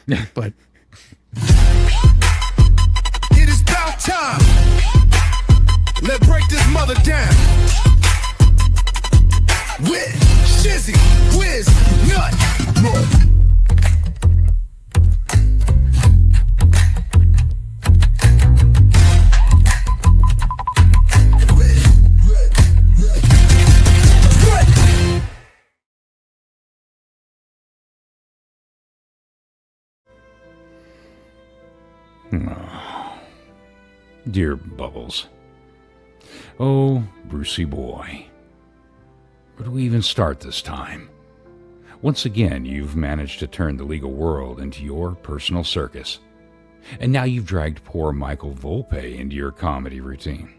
But it is about time. Let's break this mother down. With Shizzy, Wiz, Nut. Oh, dear Bubbles. Oh, Brucey boy. Where do we even start this time? Once again, you've managed to turn the legal world into your personal circus. And now you've dragged poor Michael Volpe into your comedy routine.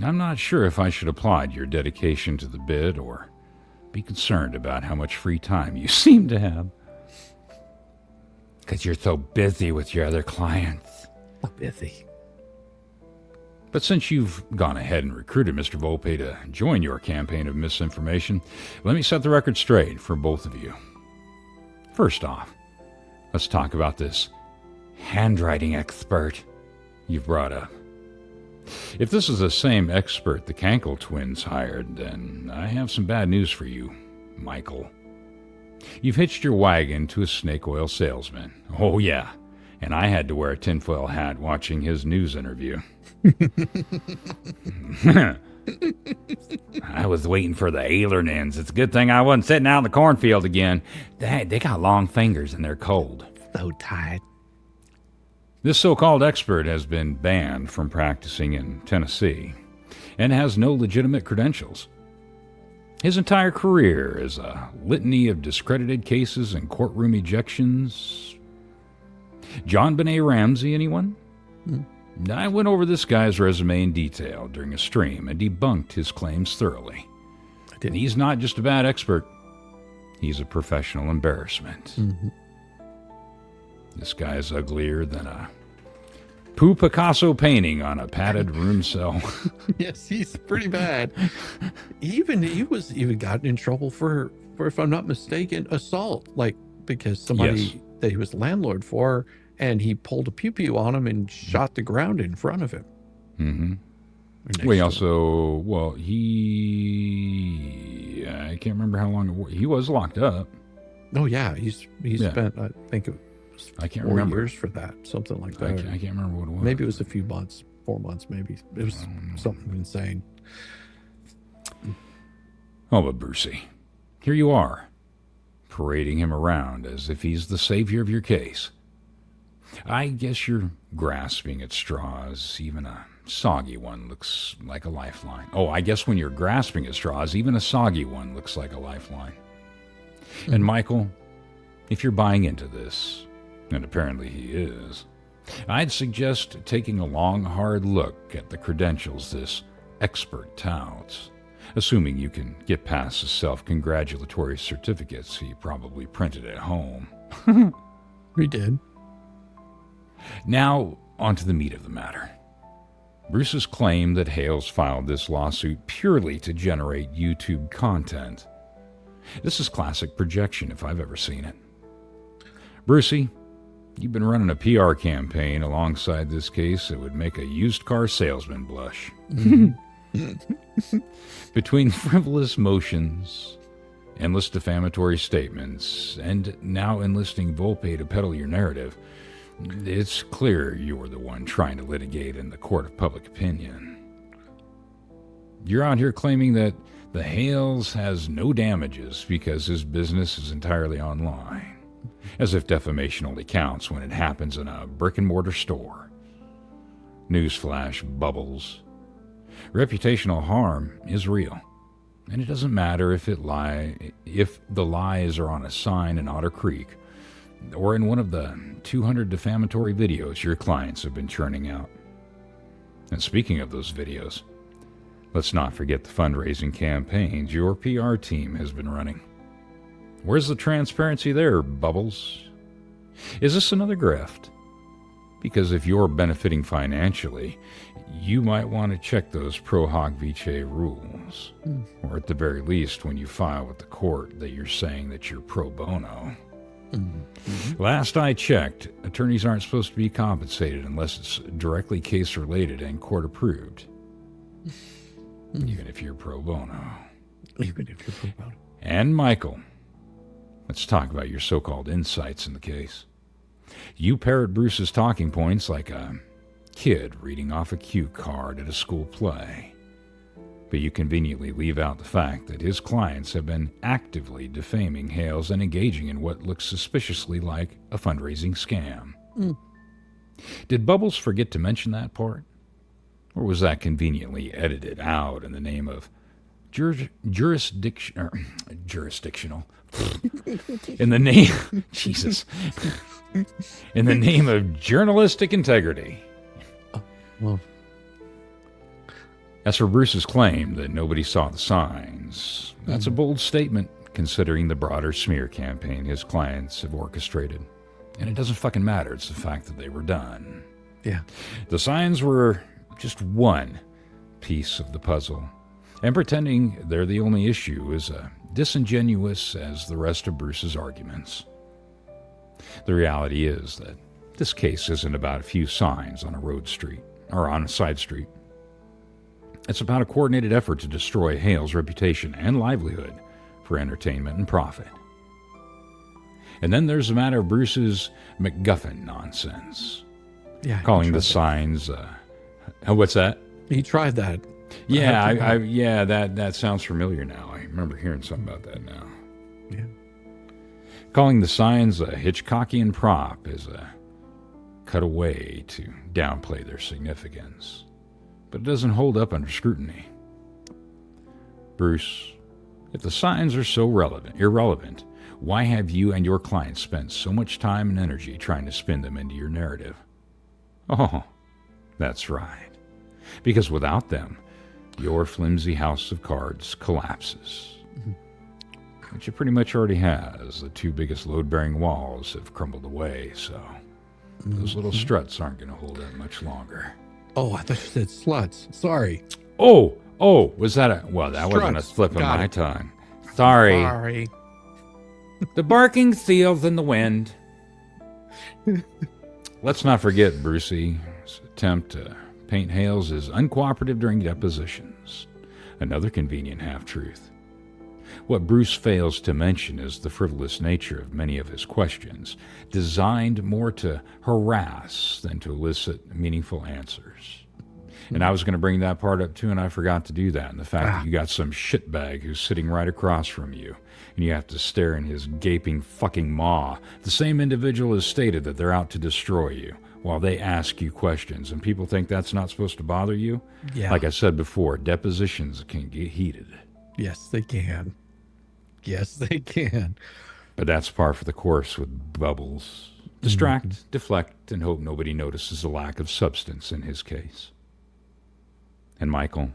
I'm not sure if I should applaud your dedication to the bit or be concerned about how much free time you seem to have. Because you're so busy with your other clients. so busy. But since you've gone ahead and recruited Mr. Volpe to join your campaign of misinformation, let me set the record straight for both of you. First off, let's talk about this handwriting expert you've brought up. If this is the same expert the Cankle twins hired, then I have some bad news for you, Michael. You've hitched your wagon to a snake oil salesman. Oh, yeah. And I had to wear a tinfoil hat watching his news interview. I was waiting for the Ailernins. It's a good thing I wasn't sitting out in the cornfield again. They got long fingers and they're cold. So tired. This so-called expert has been banned from practicing in Tennessee and has no legitimate credentials. His entire career is a litany of discredited cases and courtroom ejections. John Benet Ramsey, anyone? I went over this guy's resume in detail during a stream and debunked his claims thoroughly. And he's not just a bad expert. He's a professional embarrassment. Mm-hmm. This guy's uglier than a Pooh Picasso painting on a padded room cell. Yes, he's pretty bad. He was even gotten in trouble for, if I'm not mistaken, assault. Like, because somebody that he was landlord for, and he pulled a pew-pew on him and shot the ground in front of him. Mm-hmm. Well, he also, well, I can't remember how long, he was locked up. Oh, yeah, he spent, I think it was I can't 4 remember. years for that, something like that. I can't remember what it was. Maybe it was a few months, 4 months, maybe. It was something insane. Oh, but Brucey, here you are, parading him around as if he's the savior of your case. I guess you're grasping at straws. Even a soggy one looks like a lifeline. Oh, I guess when you're grasping at straws, even a soggy one looks like a lifeline. And Michael, if you're buying into this, and apparently he is, I'd suggest taking a long, hard look at the credentials this expert touts, assuming you can get past the self-congratulatory certificates he probably printed at home. We did. Now, on to the meat of the matter. Bruce's claim that Hales filed this lawsuit purely to generate YouTube content. This is classic projection if I've ever seen it. Brucey, you've been running a PR campaign alongside this case that would make a used car salesman blush. Between frivolous motions, endless defamatory statements, and now enlisting Volpe to peddle your narrative, it's clear you're the one trying to litigate in the court of public opinion. You're out here claiming that the Hales has no damages because his business is entirely online, as if defamation only counts when it happens in a brick-and-mortar store. Newsflash, Bubbles. Reputational harm is real, and it doesn't matter if the lies are on a sign in Otter Creek or in one of the 200 defamatory videos your clients have been churning out. And speaking of those videos, let's not forget the fundraising campaigns your PR team has been running. Where's the transparency there, Bubbles? Is this another grift? Because if you're benefiting financially, you might want to check those pro hoc vice rules. Or at the very least, when you file with the court that you're saying that you're pro bono. Last I checked, attorneys aren't supposed to be compensated unless it's directly case-related and court-approved. Even if you're pro bono. Even if you're pro bono. And Michael, let's talk about your so-called insights in the case. You parrot Bruce's talking points like a kid reading off a cue card at a school play. But you conveniently leave out the fact that his clients have been actively defaming Hales and engaging in what looks suspiciously like a fundraising scam. Did Bubbles forget to mention that part? Or was that conveniently edited out in the name of jurisdictional? In the name, Jesus. In the name of journalistic integrity. Well, as for Bruce's claim that nobody saw the signs, that's a bold statement considering the broader smear campaign his clients have orchestrated. And it doesn't fucking matter, it's the fact that they were done. yeah. The signs were just one piece of the puzzle, and pretending they're the only issue is disingenuous as the rest of Bruce's arguments. The reality is that this case isn't about a few signs on a road street, or on a side street. It's about a coordinated effort to destroy Hale's reputation and livelihood for entertainment and profit. And then there's the matter of Bruce's MacGuffin nonsense. Yeah. Calling the signs, what's that? He tried that. Yeah, that sounds familiar now. I remember hearing something about that now. Yeah. Calling the signs a Hitchcockian prop is a cutaway to downplay their significance. But it doesn't hold up under scrutiny. Bruce, if the signs are so irrelevant, why have you and your clients spent so much time and energy trying to spin them into your narrative? Oh, that's right. Because without them, your flimsy house of cards collapses. Which it pretty much already has. The two biggest load-bearing walls have crumbled away, so those little struts aren't going to hold up much longer. Oh, I thought you said sluts. Sorry. Oh, was that a... Well, that wasn't a Struts. slip of Got my it. tongue. Sorry. Sorry. The barking seals in the wind. Let's not forget Brucey's attempt to paint Hales as uncooperative during depositions. Another convenient half-truth. What Bruce fails to mention is the frivolous nature of many of his questions, designed more to harass than to elicit meaningful answers. And I was going to bring that part up too, and I forgot to do that. And the fact that you got some shitbag who's sitting right across from you, and you have to stare in his gaping fucking maw. The same individual has stated that they're out to destroy you while they ask you questions, and people think that's not supposed to bother you? Yeah. Like I said before, depositions can get heated. Yes, they can. Yes, they can. But that's par for the course with Bubbles. Distract, deflect, and hope nobody notices the lack of substance in his case. And Michael,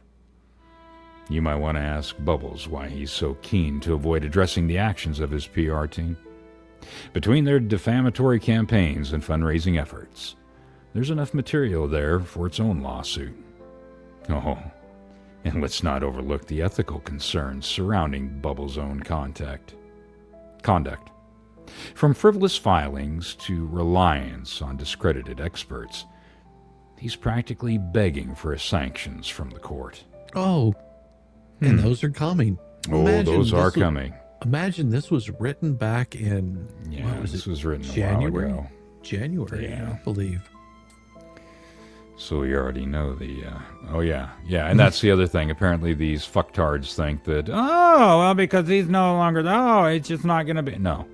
you might want to ask Bubbles why he's so keen to avoid addressing the actions of his PR team. Between their defamatory campaigns and fundraising efforts, there's enough material there for its own lawsuit. Oh, and let's not overlook the ethical concerns surrounding Bubbles' own conduct. From frivolous filings to reliance on discredited experts, he's practically begging for sanctions from the court. Oh, and those are coming. Those are coming. Imagine this was written back in, This was written January? a while ago. January, Yeah. I believe. So we already know the, and that's the other thing. Apparently these fucktards think that, because he's no longer, it's just not going to be. No.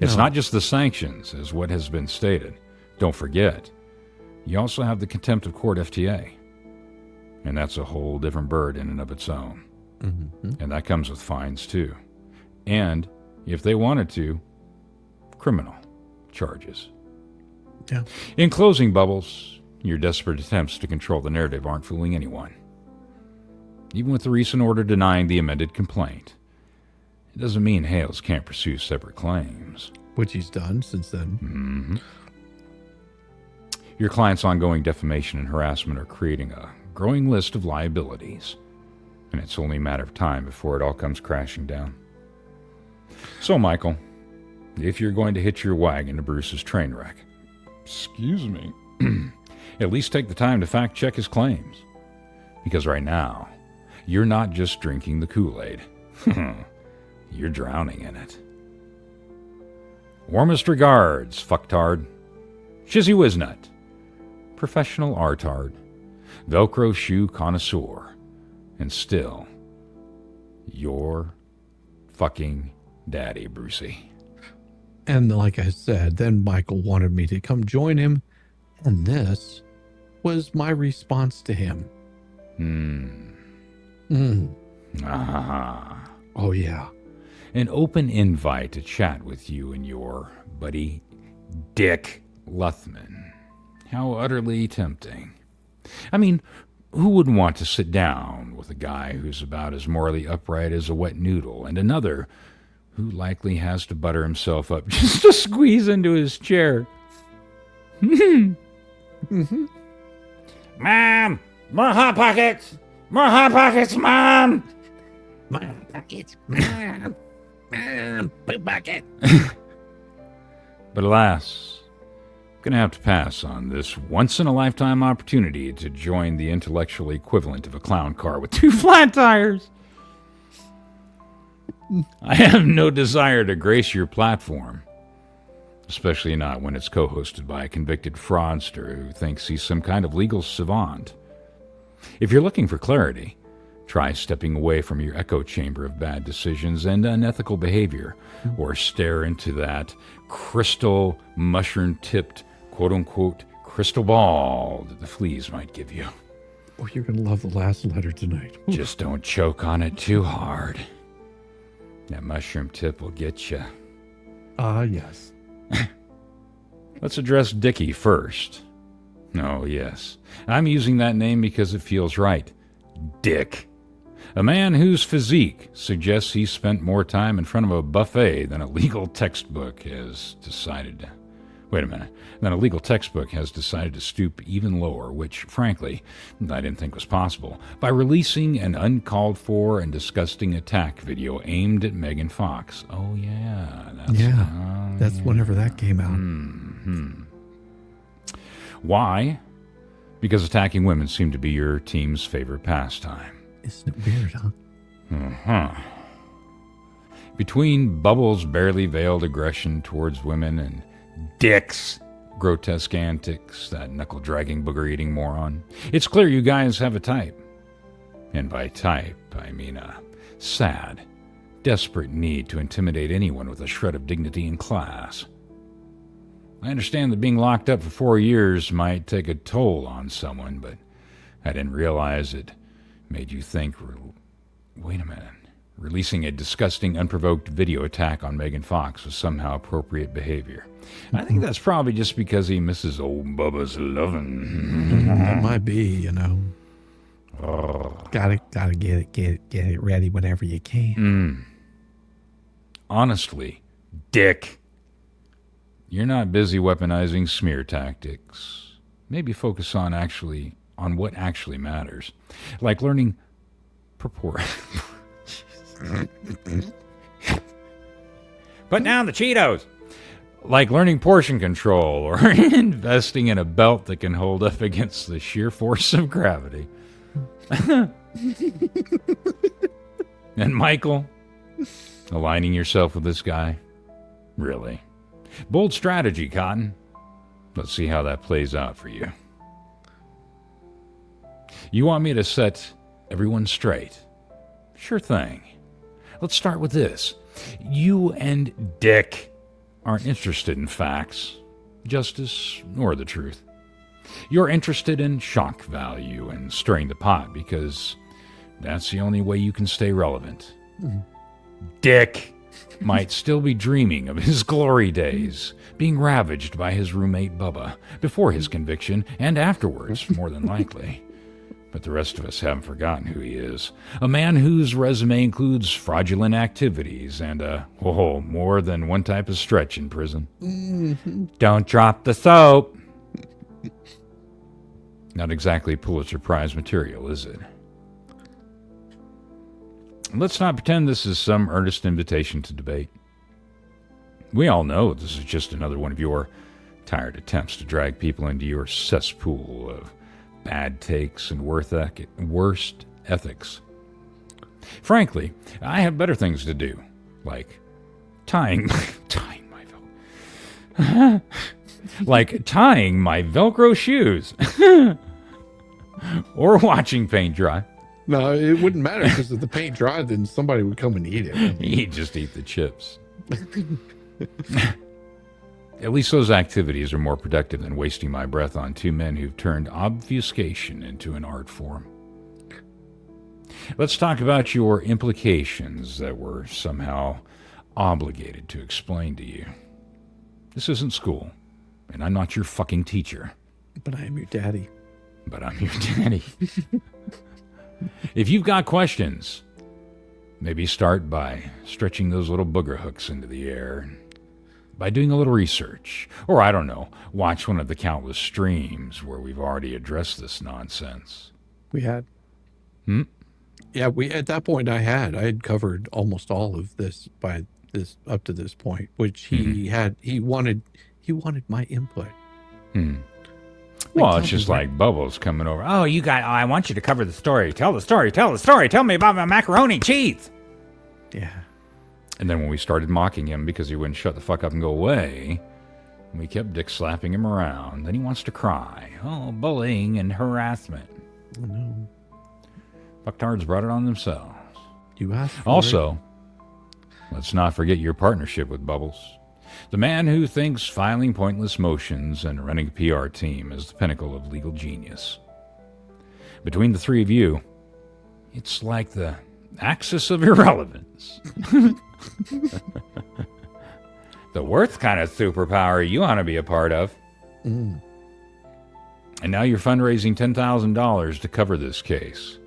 It's not just the sanctions, as what has been stated. Don't forget, you also have the contempt of court FTA. And that's a whole different bird in and of its own. Mm-hmm. And that comes with fines, too. And, if they wanted to, criminal charges. Yeah. In closing, Bubbles, your desperate attempts to control the narrative aren't fooling anyone. Even with the recent order denying the amended complaint, it doesn't mean Hales can't pursue separate claims. Which he's done since then. Mm-hmm. Your client's ongoing defamation and harassment are creating a growing list of liabilities, and it's only a matter of time before it all comes crashing down. So, Michael, if you're going to hitch your wagon to Bruce's train wreck. Excuse me. At least take the time to fact check his claims. Because right now, you're not just drinking the Kool-Aid. You're drowning in it. Warmest regards, fucktard. Shizzy Wiznut. Professional artard. Velcro shoe connoisseur. And still, your fucking daddy, Brucey. And like I said, then Michael wanted me to come join him. And this was my response to him. Oh, yeah. An open invite to chat with you and your buddy, Dick Luthman. How utterly tempting. I mean, who wouldn't want to sit down with a guy who's about as morally upright as a wet noodle, and another who likely has to butter himself up just to squeeze into his chair? Mom! More Hot Pockets! More Hot Pockets, Mom! More Pockets, Mom! Mom, poop bucket! But alas, I'm going to have to pass on this once-in-a-lifetime opportunity to join the intellectual equivalent of a clown car with 2 flat tires. I have no desire to grace your platform, especially not when it's co-hosted by a convicted fraudster who thinks he's some kind of legal savant. If you're looking for clarity, try stepping away from your echo chamber of bad decisions and unethical behavior, or stare into that crystal, mushroom-tipped, quote-unquote, crystal ball that the fleas might give you. Oh, you're going to love the last letter tonight. Just don't choke on it too hard. That mushroom tip will get you. Yes. Let's address Dickie first. Oh, yes. I'm using that name because it feels right. Dick. A man whose physique suggests he spent more time in front of a buffet than a legal textbook has decided to... Then a legal textbook has decided to stoop even lower, which, frankly, I didn't think was possible, by releasing an uncalled for and disgusting attack video aimed at Megan Fox. Oh, yeah. That's whenever that came out. Mm-hmm. Why? Because attacking women seemed to be your team's favorite pastime. Isn't it weird, huh? Uh-huh. Between Bubbles' barely veiled aggression towards women and Dick's grotesque antics, that knuckle-dragging, booger-eating moron, it's clear you guys have a type. And by type, I mean a sad, desperate need to intimidate anyone with a shred of dignity and class. I understand that being locked up for 4 years might take a toll on someone, but I didn't realize it made you think, wait a minute, releasing a disgusting, unprovoked video attack on Megan Fox was somehow appropriate behavior. I think that's probably just because he misses old Bubba's lovin'. That might be, you know. Oh. Gotta get it ready whenever you can. Honestly, Dick, you're not busy weaponizing smear tactics. Maybe focus on what actually matters, like learning purport. Put down the Cheetos. Like learning portion control or investing in a belt that can hold up against the sheer force of gravity. And Michael, aligning yourself with this guy? Really? Bold strategy, Cotton. Let's see how that plays out for you. You want me to set everyone straight? Sure thing. Let's start with this. You and Dick aren't interested in facts, justice, nor the truth. You're interested in shock value and stirring the pot because that's the only way you can stay relevant. Dick might still be dreaming of his glory days, being ravaged by his roommate Bubba, before his conviction and afterwards, more than likely. But the rest of us haven't forgotten who he is. A man whose resume includes fraudulent activities and more than one type of stretch in prison. Don't drop the soap. Not exactly Pulitzer Prize material, is it? Let's not pretend this is some earnest invitation to debate. We all know this is just another one of your tired attempts to drag people into your cesspool of bad takes and worst ethics. Frankly, I have better things to do, like tying my Velcro shoes, or watching paint dry. No, it wouldn't matter because if the paint dried, then somebody would come and eat it. He'd just eat the chips. At least those activities are more productive than wasting my breath on two men who've turned obfuscation into an art form. Let's talk about your implications that we're somehow obligated to explain to you. This isn't school, and I'm not your fucking teacher. But I am your daddy. But I'm your daddy. If you've got questions, maybe start by stretching those little booger hooks into the air, by doing a little research, or I don't know, watch one of the countless streams where we've already addressed this nonsense. We had. Yeah, at that point I had covered almost all of this up to this point, which he wanted my input. Well, it's just like Bubbles coming over. Oh, I want you to cover the story. Tell the story. Tell me about my macaroni cheese. Yeah. And then when we started mocking him because he wouldn't shut the fuck up and go away, we kept dick slapping him around. Then he wants to cry. Oh, bullying and harassment. Oh, no. Fucktards brought it on themselves. You asked for Also, let's not forget your partnership with Bubbles. The man who thinks filing pointless motions and running a PR team is the pinnacle of legal genius. Between the three of you, it's like the axis of irrelevance. The worst kind of superpower you want to be a part of. And now you're fundraising $10,000 to cover this case.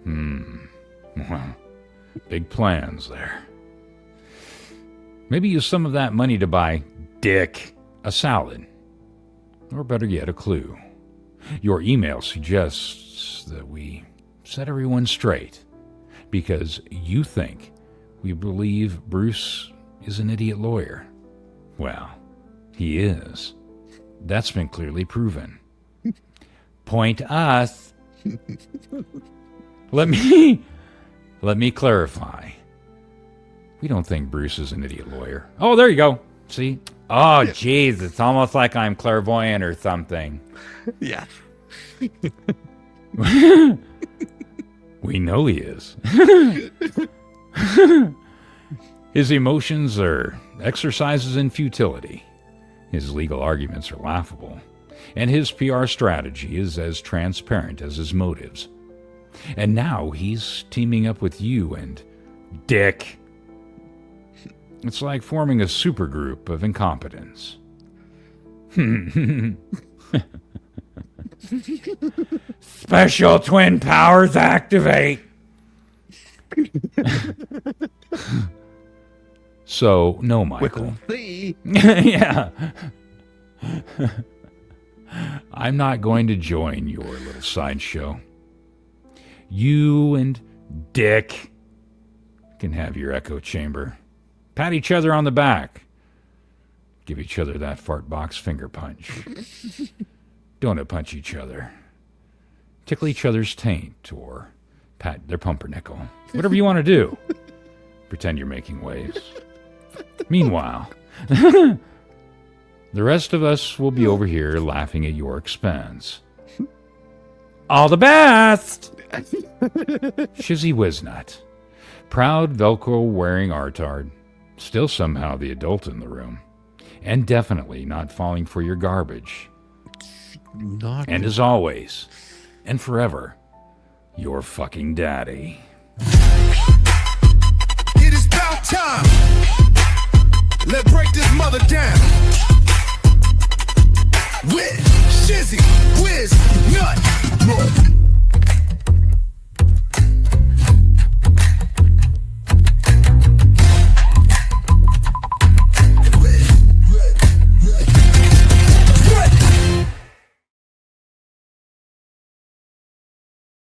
Well, big plans there. Maybe use some of that money to buy Dick a salad. Or better yet, a clue. Your email suggests that we set everyone straight because you think we believe Bruce is an idiot lawyer. Well, he is. That's been clearly proven. Point us. Let me clarify. We don't think Bruce is an idiot lawyer. Oh, there you go. See? Oh, jeez, it's almost like I'm clairvoyant or something. Yeah. We know he is. His emotions are exercises in futility. His legal arguments are laughable. And his PR strategy is as transparent as his motives. And now he's teaming up with you and Dick. It's like forming a supergroup of incompetence. Special twin powers activate. So, no, Michael. Yeah. I'm not going to join your little sideshow. You and Dick can have your echo chamber. Pat each other on the back. Give each other that fart box finger punch. Donut punch each other. Tickle each other's taint or pat their pumpernickel. Whatever you want to do. Pretend you're making waves. Meanwhile, the rest of us will be over here laughing at your expense. All the best! Shizzy Wiznut. Proud Velcro-wearing artard. Still somehow the adult in the room. And definitely not falling for your garbage. And as always, and forever, your fucking daddy. It is about time. Let's break this mother down. With Shizzy Wiznut.